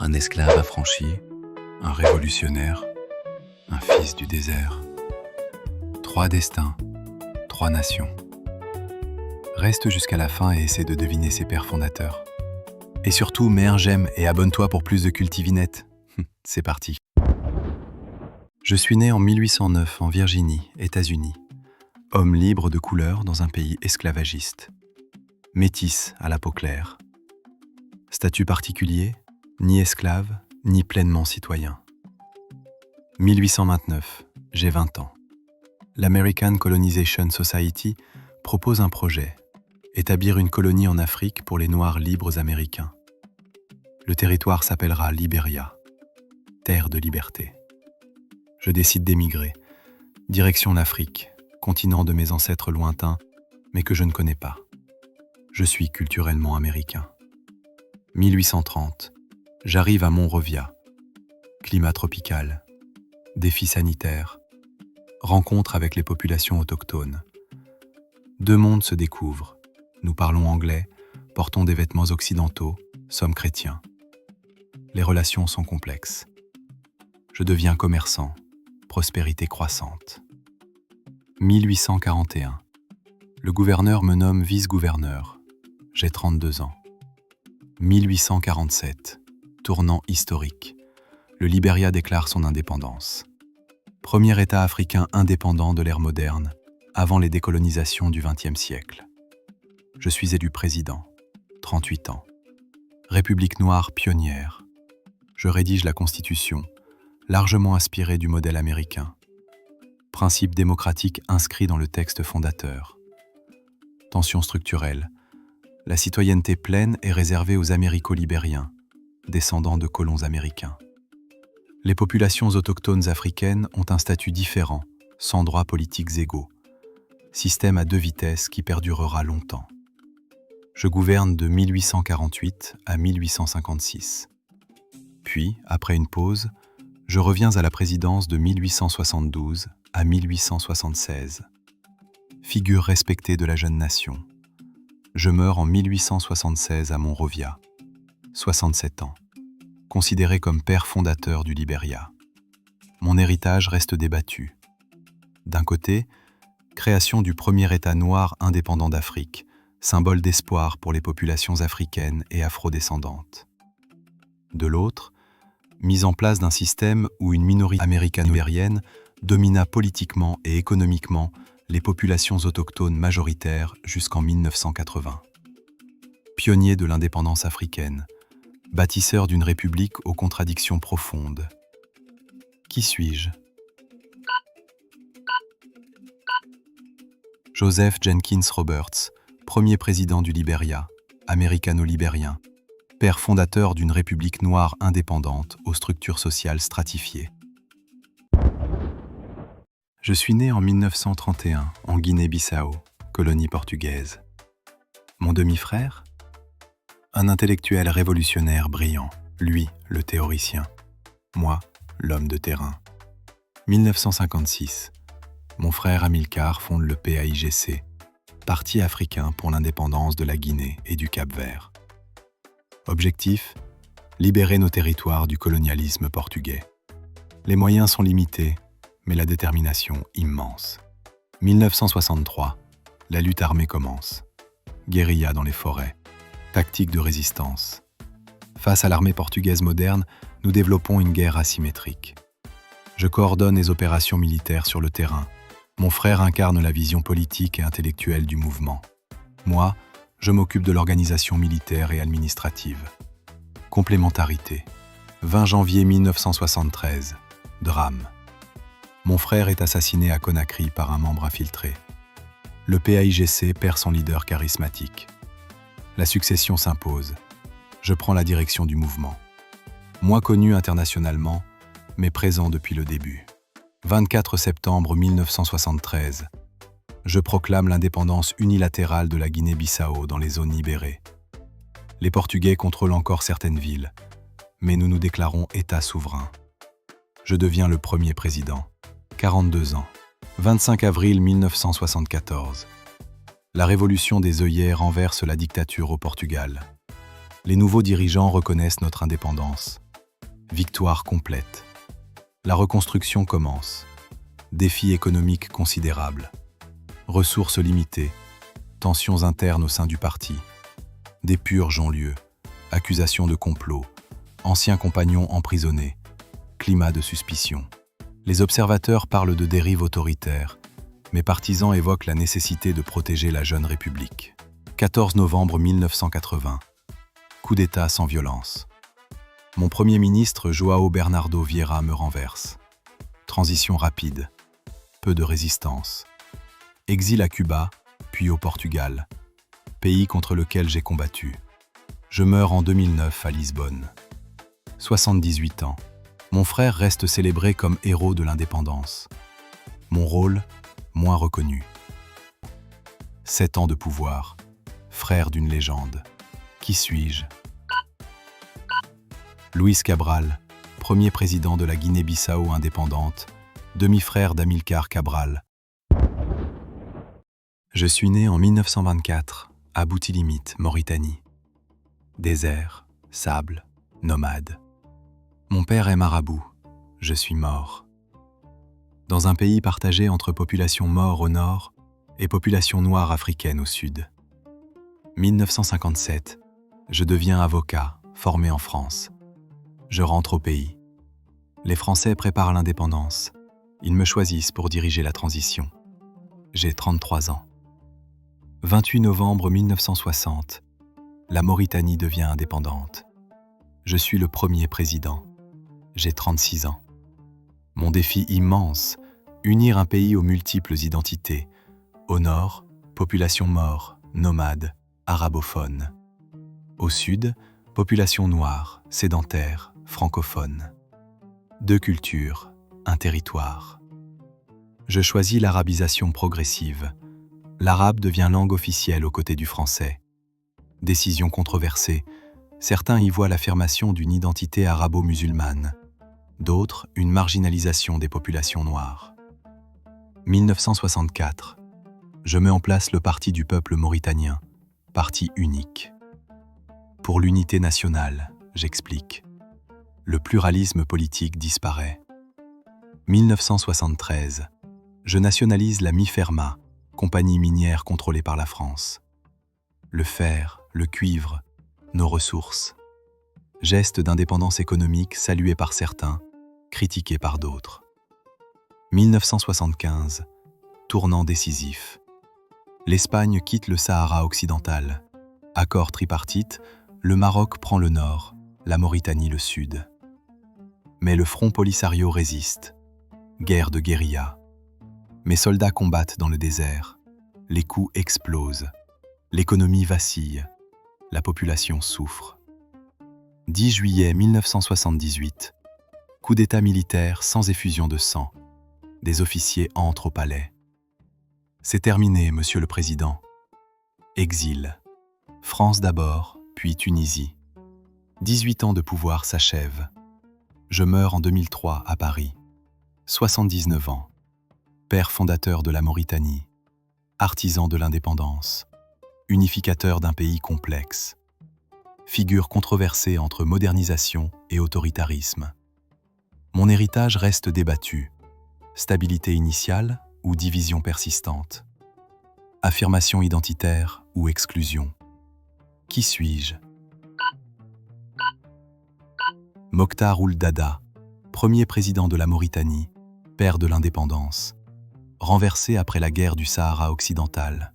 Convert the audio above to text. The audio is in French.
un esclave affranchi, un révolutionnaire, un fils du désert. 3 destins, 3 nations. Reste jusqu'à la fin et essaie de deviner ses pères fondateurs. Et surtout, mets un j'aime et abonne-toi pour plus de cultivinettes. C'est parti. Je suis né en 1809 en Virginie, États-Unis. Homme libre de couleur dans un pays esclavagiste. Métis à la peau claire. Statut particulier, ni esclave, ni pleinement citoyen. 1829, j'ai 20 ans. L'American Colonization Society propose un projet, établir une colonie en Afrique pour les Noirs libres américains. Le territoire s'appellera Liberia, terre de liberté. Je décide d'émigrer, direction l'Afrique, continent de mes ancêtres lointains, mais que je ne connais pas. Je suis culturellement américain. 1830, j'arrive à Monrovia. Climat tropical, défis sanitaires, rencontre avec les populations autochtones. 2 mondes se découvrent. Nous parlons anglais, portons des vêtements occidentaux, sommes chrétiens. Les relations sont complexes. Je deviens commerçant, prospérité croissante. 1841, le gouverneur me nomme vice-gouverneur. J'ai 32 ans. 1847, tournant historique. Le Liberia déclare son indépendance. Premier État africain indépendant de l'ère moderne, avant les décolonisations du XXe siècle. Je suis élu président, 38 ans. République noire pionnière. Je rédige la Constitution, largement inspirée du modèle américain. Principe démocratique inscrit dans le texte fondateur. Tension structurelle. La citoyenneté pleine est réservée aux Américo-Libériens, descendants de colons américains. Les populations autochtones africaines ont un statut différent, sans droits politiques égaux. Système à 2 vitesses qui perdurera longtemps. Je gouverne de 1848 à 1856. Puis, après une pause, je reviens à la présidence de 1872 à 1876. Figure respectée de la jeune nation. Je meurs en 1876 à Monrovia, 67 ans, considéré comme père fondateur du Liberia. Mon héritage reste débattu. D'un côté, création du premier État noir indépendant d'Afrique, symbole d'espoir pour les populations africaines et afrodescendantes. De l'autre, mise en place d'un système où une minorité américano-libérienne domina politiquement et économiquement les populations autochtones majoritaires jusqu'en 1980. Pionnier de l'indépendance africaine, bâtisseur d'une république aux contradictions profondes. Qui suis-je ? Joseph Jenkins Roberts, premier président du Liberia, américano-libérien, père fondateur d'une république noire indépendante aux structures sociales stratifiées. Je suis né en 1931 en Guinée-Bissau, colonie portugaise. Mon demi-frère ? Un intellectuel révolutionnaire brillant, lui, le théoricien. Moi, l'homme de terrain. 1956. Mon frère Amilcar fonde le PAIGC, Parti africain pour l'indépendance de la Guinée et du Cap-Vert. Objectif : libérer nos territoires du colonialisme portugais. Les moyens sont limités, mais la détermination immense. 1963, la lutte armée commence. Guérilla dans les forêts. Tactique de résistance. Face à l'armée portugaise moderne, nous développons une guerre asymétrique. Je coordonne les opérations militaires sur le terrain. Mon frère incarne la vision politique et intellectuelle du mouvement. Moi, je m'occupe de l'organisation militaire et administrative. Complémentarité. 20 janvier 1973. Drame. Mon frère est assassiné à Conakry par un membre infiltré. Le PAIGC perd son leader charismatique. La succession s'impose. Je prends la direction du mouvement. Moins connu internationalement, mais présent depuis le début. 24 septembre 1973. Je proclame l'indépendance unilatérale de la Guinée-Bissau dans les zones libérées. Les Portugais contrôlent encore certaines villes, mais nous nous déclarons État souverain. Je deviens le premier président. 42 ans. 25 avril 1974. La révolution des œillets renverse la dictature au Portugal. Les nouveaux dirigeants reconnaissent notre indépendance. Victoire complète. La reconstruction commence. Défis économiques considérables. Ressources limitées. Tensions internes au sein du parti. Des purges ont lieu. Accusations de complot. Anciens compagnons emprisonnés. Climat de suspicion. Les observateurs parlent de dérives autoritaires. Mes partisans évoquent la nécessité de protéger la jeune République. 14 novembre 1980. Coup d'État sans violence. Mon Premier ministre João Bernardo Vieira me renverse. Transition rapide. Peu de résistance. Exil à Cuba, puis au Portugal, pays contre lequel j'ai combattu. Je meurs en 2009 à Lisbonne. 78 ans. Mon frère reste célébré comme héros de l'indépendance. Mon rôle, moins reconnu. 7 ans de pouvoir. Frère d'une légende. Qui suis-je? Luis Cabral, premier président de la Guinée-Bissau indépendante, demi-frère d'Amilcar Cabral. Je suis né en 1924, à Boutilimite, Mauritanie. Désert, sable, nomade. Mon père est marabout, je suis mort. Dans un pays partagé entre population maure au nord et population noire africaine au sud. 1957, je deviens avocat, formé en France. Je rentre au pays. Les Français préparent l'indépendance. Ils me choisissent pour diriger la transition. J'ai 33 ans. 28 novembre 1960, la Mauritanie devient indépendante. Je suis le premier président. J'ai 36 ans. Mon défi immense, unir un pays aux multiples identités. Au nord, population maure, nomade, arabophone. Au sud, population noire, sédentaire, francophone. 2 cultures, un territoire. Je choisis l'arabisation progressive. L'arabe devient langue officielle aux côtés du français. Décision controversée, certains y voient l'affirmation d'une identité arabo-musulmane, d'autres une marginalisation des populations noires. 1964, je mets en place le Parti du peuple mauritanien, parti unique. Pour l'unité nationale, j'explique. Le pluralisme politique disparaît. 1973, je nationalise la MIFERMA, compagnie minière contrôlée par la France. Le fer, le cuivre, nos ressources. Geste d'indépendance économique salué par certains, critiqué par d'autres. 1975, tournant décisif. L'Espagne quitte le Sahara occidental. Accord tripartite, le Maroc prend le nord, la Mauritanie le sud. Mais le Front Polisario résiste. Guerre de guérilla. Mes soldats combattent dans le désert. Les coups explosent. L'économie vacille. La population souffre. 10 juillet 1978. Coup d'État militaire sans effusion de sang. Des officiers entrent au palais. C'est terminé, Monsieur le Président. Exil. France d'abord, puis Tunisie. 18 ans de pouvoir s'achèvent. Je meurs en 2003 à Paris. 79 ans. Père fondateur de la Mauritanie. Artisan de l'indépendance. Unificateur d'un pays complexe. Figure controversée entre modernisation et autoritarisme. Mon héritage reste débattu. Stabilité initiale ou division persistante? Affirmation identitaire ou exclusion? Qui suis-je? Mokhtar Ould Daddah, premier président de la Mauritanie, père de l'indépendance, renversé après la guerre du Sahara occidental.